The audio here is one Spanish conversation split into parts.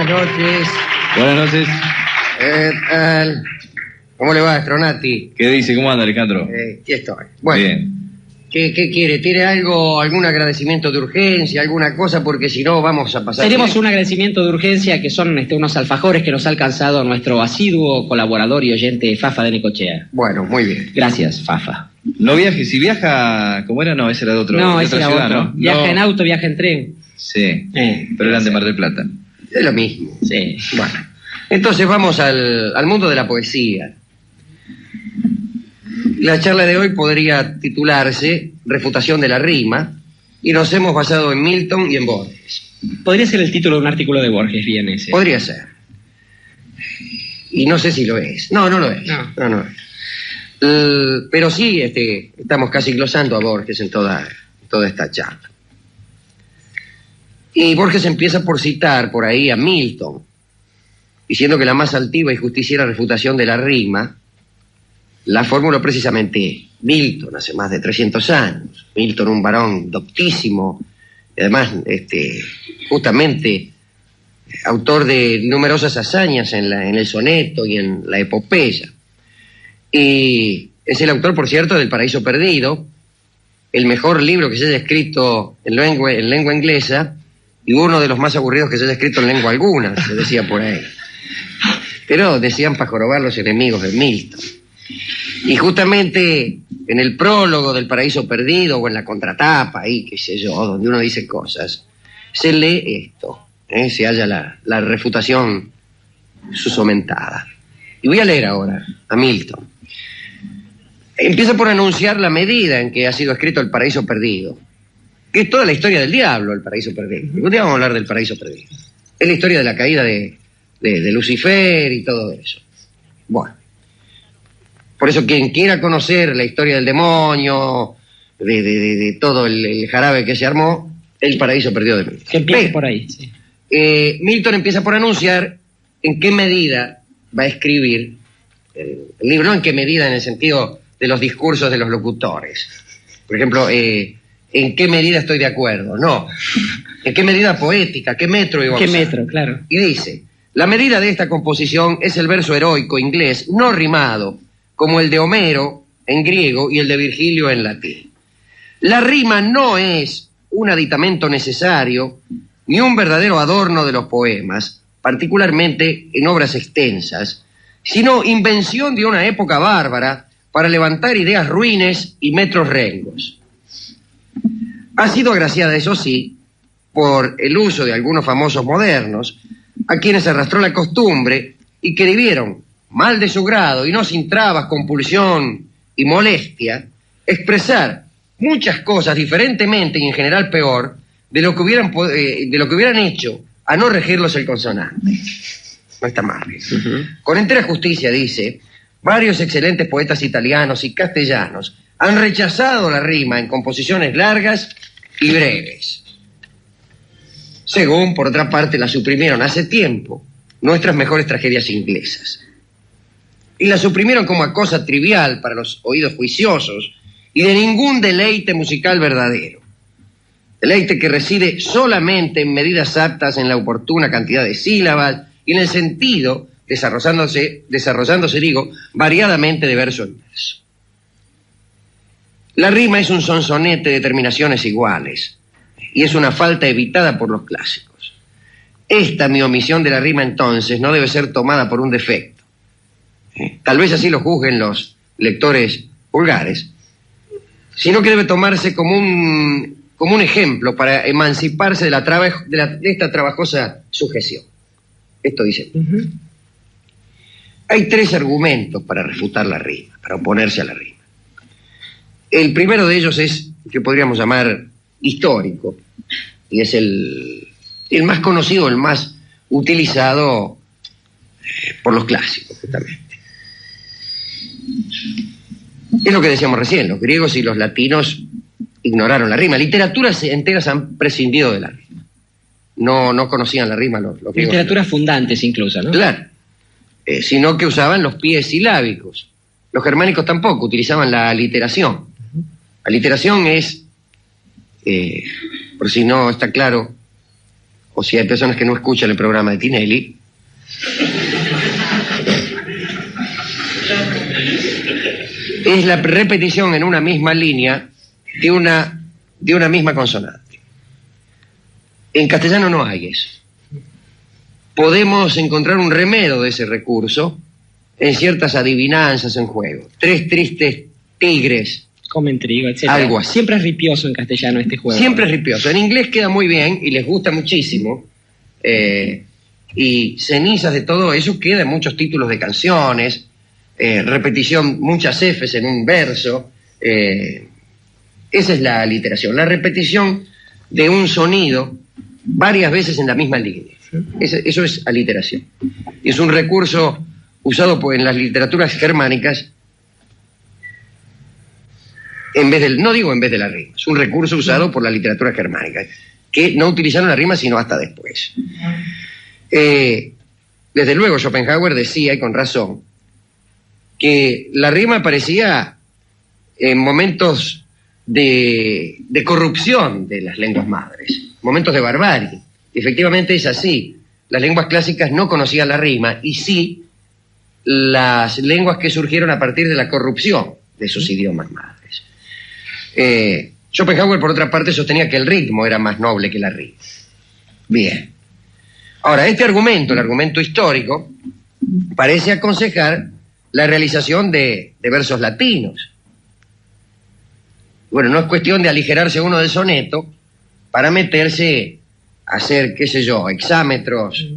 buenas noches. Buenas noches. ¿Cómo le va, Stronati? ¿Qué dice? ¿Cómo anda, Alejandro? Aquí estoy. Bueno, bien. ¿Qué quiere? ¿Tiene algún agradecimiento de urgencia, alguna cosa? Porque si no, vamos a pasar... Tenemos un agradecimiento de urgencia que son unos alfajores que nos ha alcanzado nuestro asiduo colaborador y oyente Fafa de Necochea. Bueno, muy bien. Gracias, Fafa. No viaje, si viaja... ¿Cómo era? No, ese era de otro. No, de ese otra era ciudad, otro. ¿no? Viaja No. en auto, viaja en tren. Sí, pero eran de Mar del Plata. Es lo mismo. Sí. Bueno, entonces vamos al mundo de la poesía. La charla de hoy podría titularse Refutación de la rima, y nos hemos basado en Milton y en Borges. Podría ser el título de un artículo de Borges, bien ese. Podría ser. Y no sé si lo es. No lo es. No es. Pero sí, estamos casi glosando a Borges en toda esta charla. Y Borges empieza por citar por ahí a Milton, diciendo que la más altiva y justiciera refutación de la rima la formuló precisamente Milton hace más de 300 años. Milton, un varón doctísimo, y además, justamente, autor de numerosas hazañas en el soneto y en la epopeya. Y es el autor, por cierto, del Paraíso Perdido, el mejor libro que se haya escrito en lengua inglesa y uno de los más aburridos que se haya escrito en lengua alguna, se decía por ahí. Pero decían para jorobar los enemigos de Milton. Y justamente en el prólogo del Paraíso Perdido o en la contratapa, ahí, qué sé yo, donde uno dice cosas, se lee esto, se halla la refutación susomentada. Y voy a leer ahora a Milton. Empieza por anunciar la medida en que ha sido escrito el Paraíso Perdido, que es toda la historia del diablo, el Paraíso Perdido. Un día vamos a hablar del Paraíso Perdido. Es la historia de la caída de Lucifer y todo eso. Bueno. Por eso quien quiera conocer la historia del demonio, de todo el jarabe que se armó, el Paraíso Perdido de Milton. Que empiece por ahí, sí. Milton empieza por anunciar en qué medida va a escribir el libro, no en qué medida en el sentido de los discursos de los locutores. Por ejemplo, en qué medida estoy de acuerdo, no. En qué medida poética, qué metro iba a usar. ¿Qué metro, claro? Y dice, la medida de esta composición es el verso heroico inglés no rimado, como el de Homero en griego y el de Virgilio en latín. La rima no es un aditamento necesario ni un verdadero adorno de los poemas, particularmente en obras extensas, sino invención de una época bárbara para levantar ideas ruines y metros rengos. Ha sido agraciada, eso sí, por el uso de algunos famosos modernos, a quienes arrastró la costumbre y que debieron, mal de su grado y no sin trabas, compulsión y molestia, expresar muchas cosas diferentemente y en general peor de lo que hubieran hecho a no regirlos el consonante. No está mal. Con entera justicia, dice, varios excelentes poetas italianos y castellanos han rechazado la rima en composiciones largas y breves. Según, por otra parte, la suprimieron hace tiempo nuestras mejores tragedias inglesas. Y la suprimieron como a cosa trivial para los oídos juiciosos y de ningún deleite musical verdadero. Deleite que reside solamente en medidas aptas en la oportuna cantidad de sílabas y en el sentido, desarrollándose, variadamente de verso en verso. La rima es un sonsonete de terminaciones iguales y es una falta evitada por los clásicos. Esta mi omisión de la rima entonces no debe ser tomada por un defecto. Tal vez así lo juzguen los lectores vulgares, sino que debe tomarse como un ejemplo para emanciparse de esta trabajosa sujeción. Esto dice. Hay 3 argumentos para refutar la rima, para oponerse a la rima. El primero de ellos es que podríamos llamar histórico, y es el más conocido, el más utilizado por los clásicos, justamente. Es lo que decíamos recién, los griegos y los latinos ignoraron la rima. Literaturas enteras han prescindido de la rima. No conocían la rima los griegos. Literaturas fundantes incluso, ¿no? Claro. Sino que usaban los pies silábicos. Los germánicos tampoco, utilizaban la aliteración. La aliteración es, por si no está claro, o si hay personas que no escuchan el programa de Tinelli, es la repetición en una misma línea de una misma consonante. En castellano no hay eso. Podemos encontrar un remedio de ese recurso en ciertas adivinanzas en juego. 3 tristes tigres. Comen trigo, etc. Algo así. Siempre es ripioso en castellano este juego. Siempre es ripioso. En inglés queda muy bien y les gusta muchísimo. Y cenizas de todo eso queda en muchos títulos de canciones. Repetición, muchas Fs en un verso. Esa es la aliteración. La repetición de un sonido varias veces en la misma línea. Eso es aliteración. Y es un recurso usado en las literaturas germánicas no digo en vez de la rima, es un recurso usado por la literatura germánica, que no utilizaron la rima sino hasta después. Desde luego Schopenhauer decía, y con razón, que la rima aparecía en momentos de corrupción de las lenguas madres, momentos de barbarie. Efectivamente es así. Las lenguas clásicas no conocían la rima, y sí las lenguas que surgieron a partir de la corrupción de sus idiomas madres. Schopenhauer, por otra parte, sostenía que el ritmo era más noble que la rima. Bien. Ahora, este argumento, el argumento histórico, parece aconsejar la realización de versos latinos. Bueno, no es cuestión de aligerarse uno del soneto para meterse a hacer, qué sé yo, hexámetros,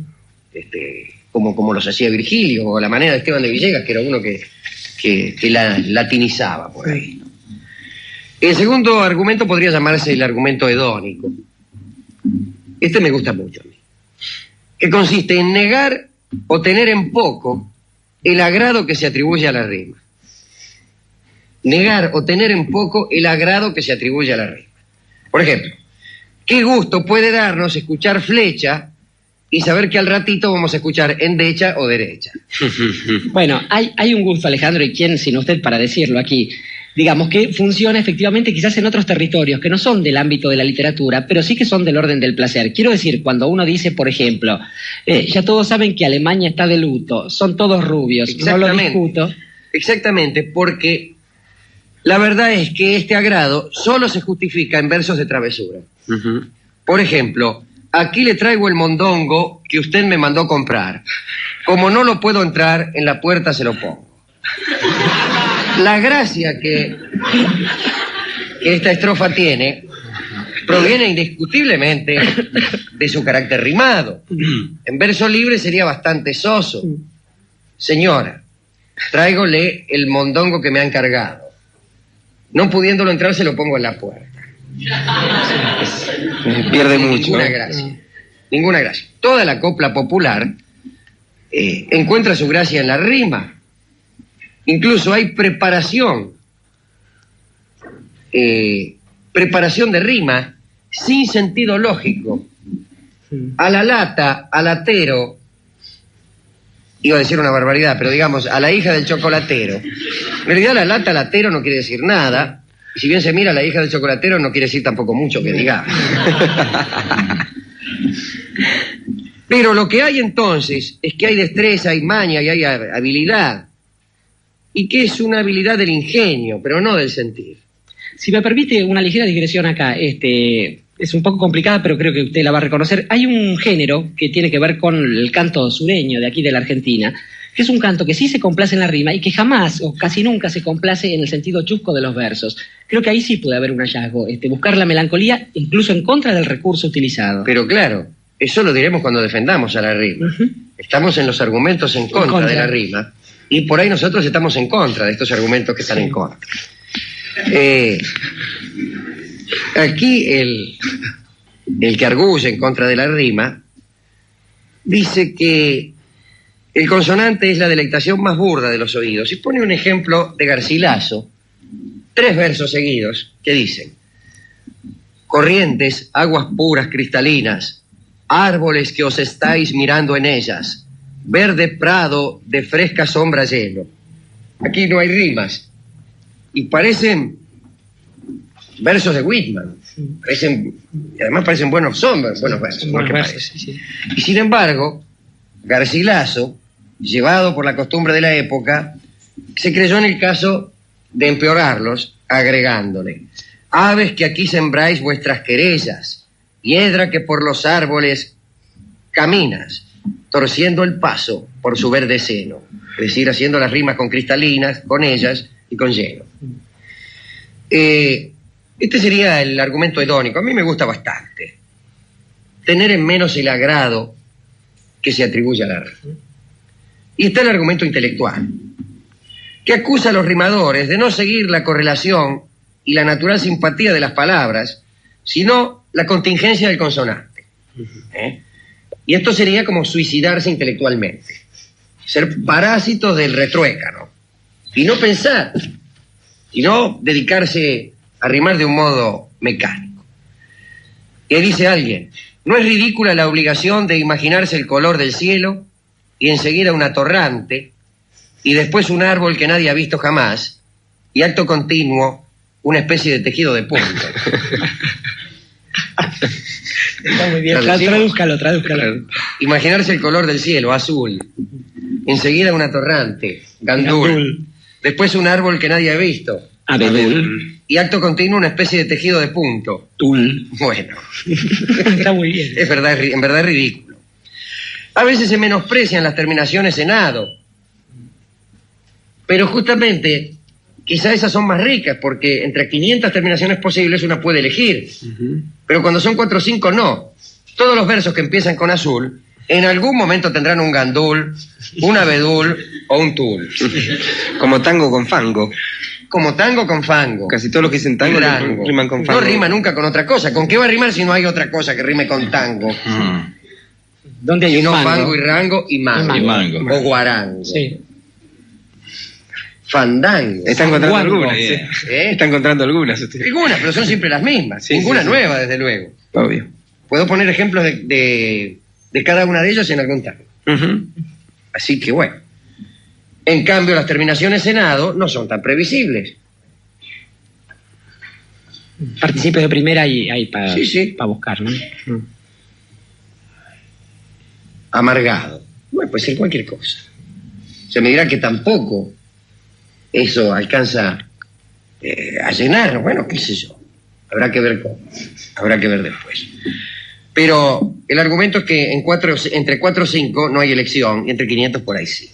como los hacía Virgilio, o la manera de Esteban de Villegas, que era uno que la latinizaba por ahí. El segundo argumento podría llamarse el argumento hedónico. Este me gusta mucho a mí. Que consiste en negar o tener en poco el agrado que se atribuye a la rima. Negar o tener en poco el agrado que se atribuye a la rima. Por ejemplo, ¿qué gusto puede darnos escuchar Flecha y saber que al ratito vamos a escuchar endecha o derecha? Bueno, hay un gusto, Alejandro, y quién sino usted para decirlo aquí. Digamos que funciona efectivamente quizás en otros territorios que no son del ámbito de la literatura, pero sí que son del orden del placer. Quiero decir, cuando uno dice, por ejemplo, ya todos saben que Alemania está de luto, son todos rubios, no lo discuto. Exactamente, porque la verdad es que este agrado solo se justifica en versos de travesura. Por ejemplo, aquí le traigo el mondongo que usted me mandó comprar. Como no lo puedo entrar, en la puerta se lo pongo. La gracia que esta estrofa tiene proviene indiscutiblemente de su carácter rimado. En verso libre sería bastante soso. Señora, tráigole el mondongo que me han cargado. No pudiéndolo entrar, se lo pongo en la puerta. Pierde mucho. Ninguna gracia. Ninguna gracia. Toda la copla popular encuentra su gracia en la rima. Incluso hay preparación de rima sin sentido lógico. A la lata, al latero, iba a decir una barbaridad, pero digamos, a la hija del chocolatero. En realidad la lata, latero no quiere decir nada, y si bien se mira a la hija del chocolatero no quiere decir tampoco mucho que digamos. Pero lo que hay entonces es que hay destreza, hay maña y hay habilidad. Y que es una habilidad del ingenio, pero no del sentir. Si me permite una ligera digresión acá, es un poco complicada, pero creo que usted la va a reconocer. Hay un género que tiene que ver con el canto sureño de aquí de la Argentina, que es un canto que sí se complace en la rima y que jamás o casi nunca se complace en el sentido chusco de los versos. Creo que ahí sí puede haber un hallazgo, buscar la melancolía incluso en contra del recurso utilizado. Pero claro, eso lo diremos cuando defendamos a la rima. Estamos en los argumentos en contra de la rima. Y por ahí nosotros estamos en contra de estos argumentos que están en contra. Aquí el que arguye en contra de la rima dice que el consonante es la delectación más burda de los oídos. Y pone un ejemplo de Garcilaso, 3 versos seguidos, que dicen: corrientes, aguas puras cristalinas, árboles que os estáis mirando en ellas, verde prado de fresca sombra lleno. Aquí no hay rimas. Y parecen versos de Whitman. Además parecen buenos versos, ¿no que parece? Sí. Y sin embargo, Garcilaso, llevado por la costumbre de la época, se creyó en el caso de empeorarlos, agregándole: aves que aquí sembráis vuestras querellas, hiedra que por los árboles caminas, torciendo el paso por su verde seno. Es decir, haciendo las rimas con cristalinas, con ellas y con lleno. Este sería el argumento hedónico. A mí me gusta bastante. Tener en menos el agrado que se atribuye al arte. Y está el argumento intelectual, que acusa a los rimadores de no seguir la correlación y la natural simpatía de las palabras, sino la contingencia del consonante. Y esto sería como suicidarse intelectualmente, ser parásitos del retruécano, y no pensar, sino dedicarse a rimar de un modo mecánico. Que dice alguien: ¿no es ridícula la obligación de imaginarse el color del cielo y enseguida una torrante y después un árbol que nadie ha visto jamás y acto continuo una especie de tejido de punto? Está muy bien, tradúzcalo. Imaginarse el color del cielo, azul, enseguida una torrante, gandul, después un árbol que nadie ha visto, abedul, y acto continuo una especie de tejido de punto, tul. Bueno, Está muy bien. es verdad, en verdad es ridículo. A veces se menosprecian las terminaciones en ado, pero justamente quizá esas son más ricas, porque entre 500 terminaciones posibles una puede elegir. Pero cuando son 4 o 5, no. Todos los versos que empiezan con azul, en algún momento tendrán un gandul, un abedul o un tul. Como tango con fango. Como tango con fango. Casi todos los que dicen tango Rango. riman con fango. No rima nunca con otra cosa. ¿Con qué va a rimar si no hay otra cosa que rime con tango? ¿Dónde hay Si un no mango? fango y rango y mango. Y mango. O guarango. Sí. Fandango. Está encontrando Guango. algunas. Bien. Está encontrando algunas usted. Algunas, pero son siempre las mismas. Sí, Ninguna sí, sí. nueva, desde luego. Obvio. Puedo poner ejemplos de cada una de ellas en algún tango. Así que bueno. En cambio, las terminaciones en ado no son tan previsibles. Participio de primera hay para Sí. buscar, ¿no? Amargado. Bueno, puede ser cualquier cosa. Se me dirá que tampoco eso alcanza a llenar. Bueno, qué sé yo. Habrá que ver cómo. Habrá que ver después. Pero el argumento es que entre 4 o 5 no hay elección, y entre 500 por ahí sí.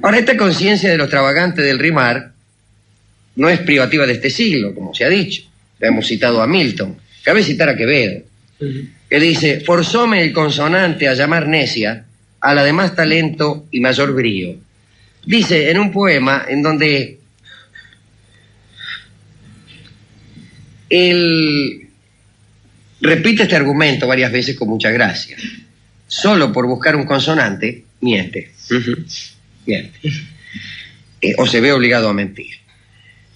Ahora, esta conciencia de lo extravagante del rimar no es privativa de este siglo, como se ha dicho. Ya hemos citado a Milton. Cabe citar a Quevedo, que dice: forzóme el consonante a llamar necia a la de más talento y mayor brío. Dice en un poema en donde él repite este argumento varias veces con mucha gracia. Solo por buscar un consonante, miente. Miente. O se ve obligado a mentir.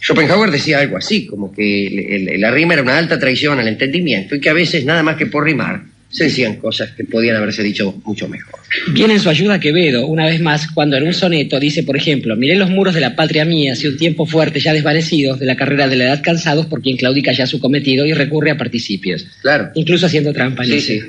Schopenhauer decía algo así, como que la rima era una alta traición al entendimiento y que a veces, nada más que por rimar, se decían cosas que podían haberse dicho mucho mejor. Viene en su ayuda Quevedo, una vez más, cuando en un soneto dice, por ejemplo: miré los muros de la patria mía, hace un tiempo fuerte ya desvanecidos, de la carrera de la edad cansados, por quien claudica ya su cometido, y recurre a participios. Claro. Incluso haciendo trampa. Sí, dice. sí.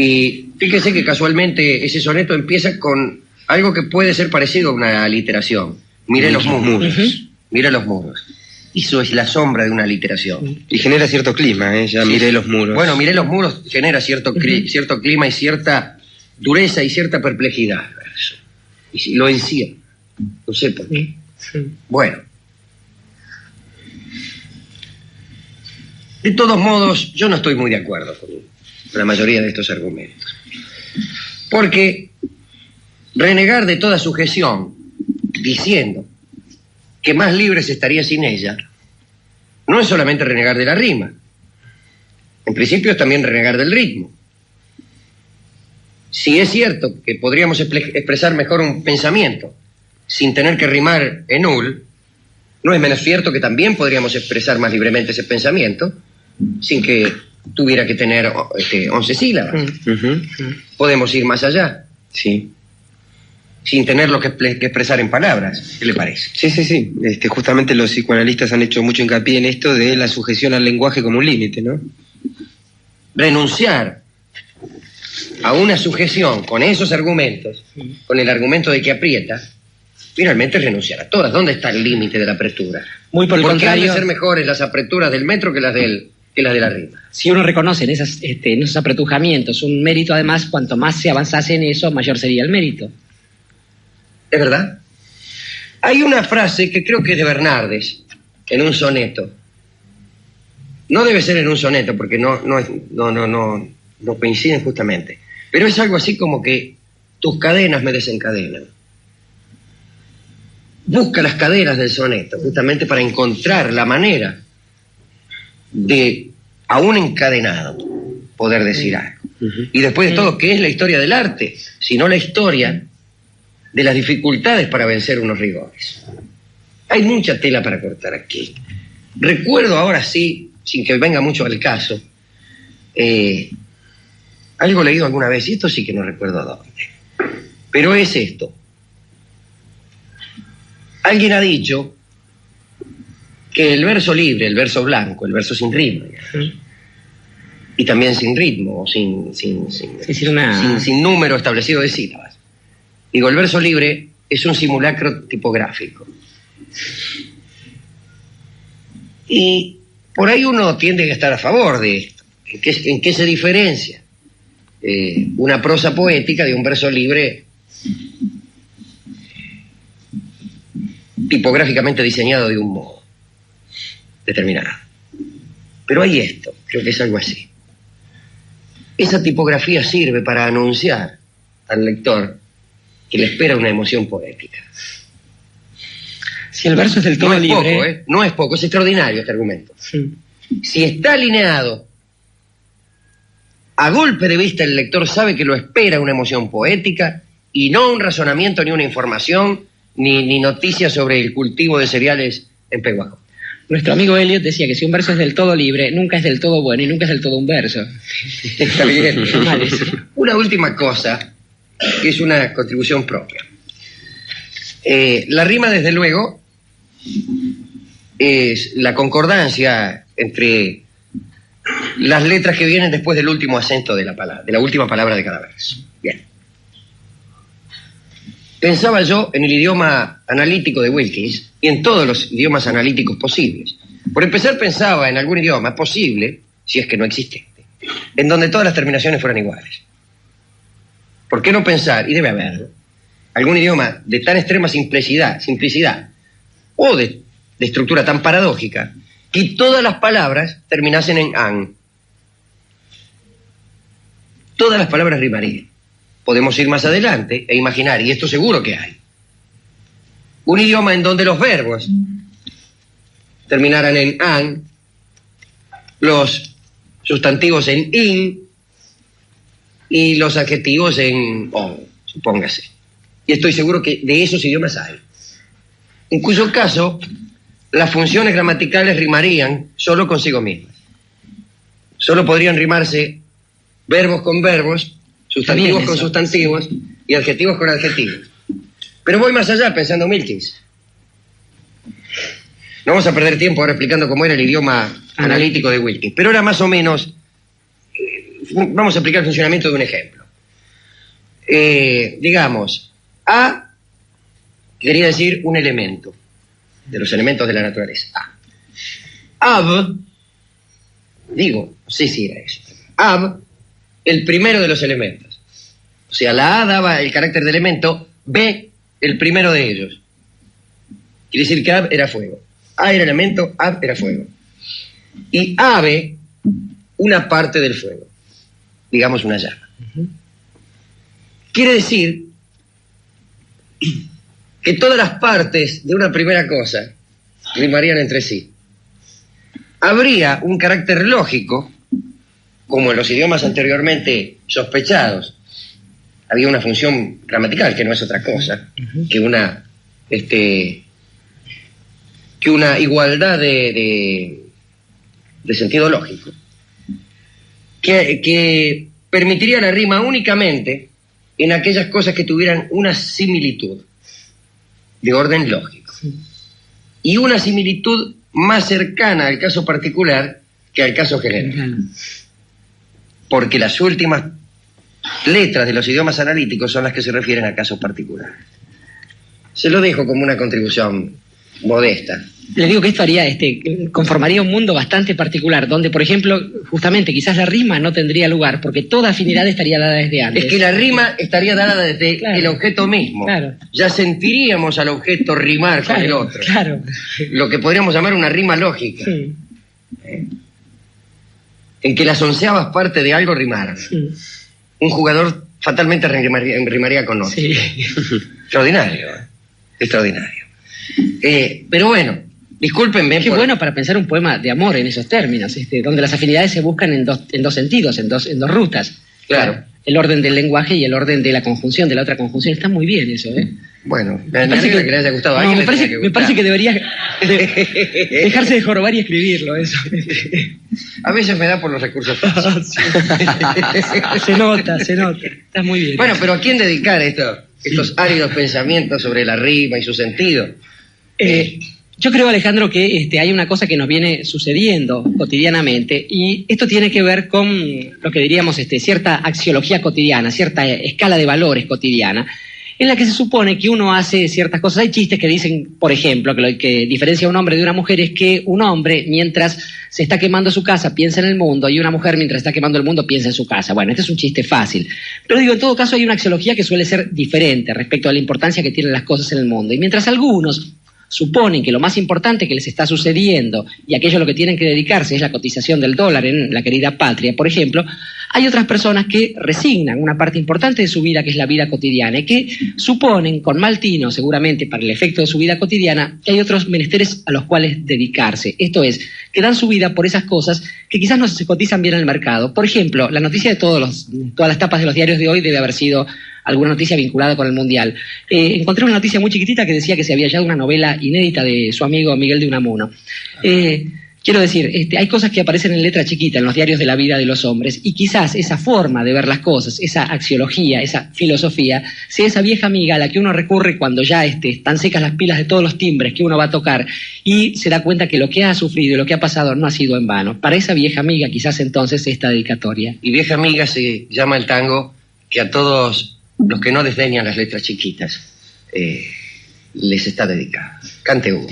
Y fíjese que casualmente ese soneto empieza con algo que puede ser parecido a una aliteración. Miré los muros. Miré los muros. Eso es la sombra de una aliteración. Y genera cierto clima, ¿eh? Ya Sí. miré los muros. Bueno, miré los muros genera cierto clima y cierta dureza y cierta perplejidad. Y lo encierra. No sé por qué. Bueno. De todos modos, yo no estoy muy de acuerdo con la mayoría de estos argumentos. Porque renegar de toda sujeción, diciendo que más libre se estaría sin ella, no es solamente renegar de la rima. En principio es también renegar del ritmo. Si es cierto que podríamos expresar mejor un pensamiento sin tener que rimar en ul, no es menos cierto que también podríamos expresar más libremente ese pensamiento sin que tuviera que tener 11 sílabas. Podemos ir más allá. Sí. sin tenerlo que expresar en palabras. ¿Qué le parece? Sí, sí, sí. Justamente los psicoanalistas han hecho mucho hincapié en esto de la sujeción al lenguaje como un límite, ¿no? Renunciar a una sujeción con esos argumentos, con el argumento de que aprieta, finalmente renunciar a todas. ¿Dónde está el límite de la apretura? Muy por el Porque han contrario, de ser mejores las apreturas del metro que las de la rima. si uno reconoce en esos apretujamientos un mérito, además, cuanto más se avanzase en eso, mayor sería el mérito. ¿Es verdad? Hay una frase que creo que es de Bernardes, en un soneto. No debe ser en un soneto, porque no coinciden justamente. Pero es algo así como que tus cadenas me desencadenan. Busca las cadenas del soneto, justamente para encontrar la manera de, aún encadenado, poder decir algo. Y después de todo, ¿qué es la historia del arte? Sino la historia de las dificultades para vencer unos rigores. Hay mucha tela para cortar aquí. Recuerdo ahora sí, sin que venga mucho al caso, algo leído alguna vez, y esto sí que no recuerdo dónde, pero es esto. Alguien ha dicho que el verso libre, el verso blanco, el verso sin rima, y también sin ritmo, o sin número establecido de sílabas. Digo, el verso libre es un simulacro tipográfico. Y por ahí uno tiende a estar a favor de esto. ¿En qué se diferencia una prosa poética de un verso libre tipográficamente diseñado de un modo determinado? Pero hay esto, creo que es algo así. Esa tipografía sirve para anunciar al lector que le espera una emoción poética. Si el verso es del todo no es libre... Poco, no es poco, es extraordinario este argumento. Si está alineado, a golpe de vista el lector sabe que lo espera una emoción poética y no un razonamiento ni una información ni noticias sobre el cultivo de cereales en Pehuajó. Nuestro amigo Eliot decía que si un verso es del todo libre, nunca es del todo bueno y nunca es del todo un verso. Está bien. Una última cosa, que es una contribución propia. La rima, desde luego, es la concordancia entre las letras que vienen después del último acento de la última palabra de cada verso. Bien. Pensaba yo en el idioma analítico de Wilkins y en todos los idiomas analíticos posibles. Por empezar, pensaba en algún idioma posible, si es que no existente, en donde todas las terminaciones fueran iguales. ¿Por qué no pensar, y debe haberlo, algún idioma de tan extrema simplicidad o de estructura tan paradójica, que todas las palabras terminasen en an? Todas las palabras rimarían. Podemos ir más adelante e imaginar, y esto seguro que hay, un idioma en donde los verbos terminaran en an, los sustantivos en in y los adjetivos en on, supóngase. Y estoy seguro que de esos idiomas hay. En cuyo caso, las funciones gramaticales rimarían solo consigo mismas. Solo podrían rimarse verbos con verbos, sustantivos con sustantivos y adjetivos con adjetivos. Pero voy más allá pensando en Wilkins. No vamos a perder tiempo ahora explicando cómo era el idioma analítico de Wilkins, pero era más o menos... vamos a explicar el funcionamiento de un ejemplo. Digamos, A quería decir un elemento, de los elementos de la naturaleza. A. Ab, digo, no sé si era eso. Ab, el primero de los elementos. O sea, la A daba el carácter de elemento, B, el primero de ellos. Quiere decir que Ab era fuego. A era elemento, Ab era fuego. Y Ave, una parte del fuego. Digamos una llama. Quiere decir que todas las partes de una primera cosa rimarían entre sí. Habría un carácter lógico, como en los idiomas anteriormente sospechados. Había una función gramatical, que no es otra cosa que una igualdad de sentido lógico, que permitiría la rima únicamente en aquellas cosas que tuvieran una similitud de orden lógico y una similitud más cercana al caso particular que al caso general. Porque las últimas letras de los idiomas analíticos son las que se refieren a casos particulares. Se lo dejo como una contribución modesta. Le digo que esto haría, conformaría un mundo bastante particular, donde, por ejemplo, justamente quizás la rima no tendría lugar, porque toda afinidad estaría dada desde antes. Es que la rima estaría dada desde el objeto mismo. Claro. Ya sentiríamos al objeto rimar con el otro. Claro. Lo que podríamos llamar una rima lógica. Sí. En que las onceavas partes de algo rimaran. Sí. Un jugador fatalmente rimaría con otro. Sí. Extraordinario. Extraordinario. Pero bueno, discúlpenme. Qué bueno para pensar un poema de amor en esos términos, donde las afinidades se buscan en dos sentidos, en dos rutas. Claro. El orden del lenguaje y el orden de la conjunción, de la otra conjunción. Está muy bien eso, ¿eh? Bueno, me parece que le haya gustado. No, me parece que debería dejarse de jorobar y escribirlo, eso. A veces me da por los recursos fáciles. Se nota. Está muy bien. Bueno, pero ¿a quién dedicar estos áridos pensamientos sobre la rima y su sentido? Yo creo, Alejandro, que hay una cosa que nos viene sucediendo cotidianamente y esto tiene que ver con lo que diríamos cierta axiología cotidiana, cierta escala de valores cotidiana, en la que se supone que uno hace ciertas cosas. Hay chistes que dicen, por ejemplo, que lo que diferencia a un hombre de una mujer es que un hombre, mientras se está quemando su casa, piensa en el mundo, y una mujer, mientras está quemando el mundo, piensa en su casa. Bueno, este es un chiste fácil. Pero digo, en todo caso hay una axiología que suele ser diferente respecto a la importancia que tienen las cosas en el mundo. Y mientras algunos suponen que lo más importante que les está sucediendo y aquello a lo que tienen que dedicarse es la cotización del dólar en la querida patria, por ejemplo, hay otras personas que resignan una parte importante de su vida, que es la vida cotidiana, y que suponen, con mal tino seguramente para el efecto de su vida cotidiana, que hay otros menesteres a los cuales dedicarse. Esto es, que dan su vida por esas cosas que quizás no se cotizan bien en el mercado. Por ejemplo, la noticia de todas las tapas de los diarios de hoy debe haber sido alguna noticia vinculada con el Mundial. Encontré una noticia muy chiquitita que decía que se había hallado una novela inédita de su amigo Miguel de Unamuno. Quiero decir, hay cosas que aparecen en letra chiquita en los diarios de la vida de los hombres, y quizás esa forma de ver las cosas, esa axiología, esa filosofía, sea esa vieja amiga a la que uno recurre cuando ya están secas las pilas de todos los timbres que uno va a tocar y se da cuenta que lo que ha sufrido y lo que ha pasado no ha sido en vano. Para esa vieja amiga quizás entonces esta dedicatoria. Y vieja amiga se llama el tango que a todos los que no desdeñan las letras chiquitas les está dedicado. Cante Hugo.